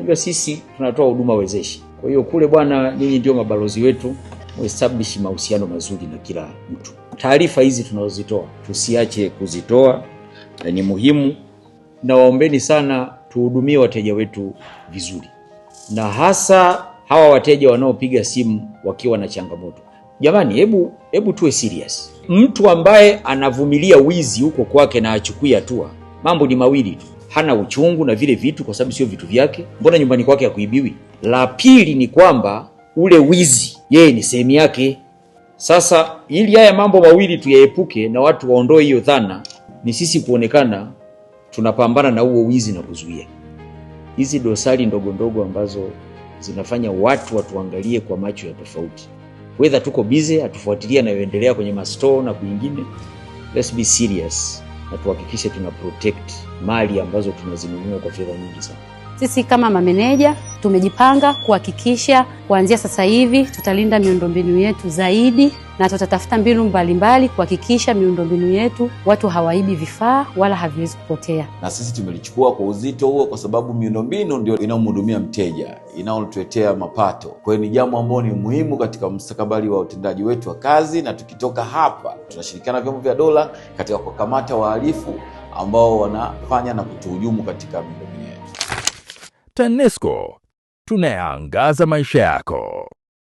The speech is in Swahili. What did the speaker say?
Unajua sisi tunatoa huduma wezeshi. Kwa hiyo kule bwana, ninyi ndio mabalozi wetu, establish mahusiano mazuri na kila mtu. Taarifa hizi tunazozitoa tusiache kuzitoa, ni muhimu. Na waombeni sana tuhudumie wateja wetu vizuri, na hasa hawa wateja wanaopiga simu wakiwa na changamoto. Jamani, hebu tuwe serious. Mtu ambaye anavumilia wizi huko kwake na achukui hatua, mambo ni mawili tu: hana uchungu na vile vitu kwa sababu sio vitu vyake. Mbona nyumbani kwake hakuibiwi? La pili ni kwamba ule wizi yeye ni sehemu yake. Sasa ili haya mambo mawili tuyaepuke na watu waondoe hiyo dhana, ni sisi kuonekana tunapambana na huo wizi na kuzuia hizi dosari ndogo ndogo ambazo zinafanya watu watuangalie kwa macho ya tofauti. Whether tuko busy atufuatilia na yoendelea kwenye mastore na kwingine, let's be serious na tuhakikishe tuna protect mali ambazo tunazinunua kwa fedha nyingi sana. Sisi kama mameneja tumejipanga kuhakikisha kuanzia sasa hivi tutalinda miundombinu yetu zaidi, na tutatafuta mbinu mbalimbali kuhakikisha miundombinu yetu watu hawaibi vifaa wala haviwezi kupotea. Na sisi tumelichukua kwa uzito huo kwa sababu miundombinu ndio inayomhudumia mteja, inayotuletea mapato. Kwa hiyo ni jambo ambalo ni muhimu katika mustakabali wa utendaji wetu wa kazi, na tukitoka hapa tunashirikiana na vyombo vya dola katika kukamata wahalifu ambao wanafanya na kutuhujumu katika miundombinu yetu. TANESCO, tunayaangaza maisha yako.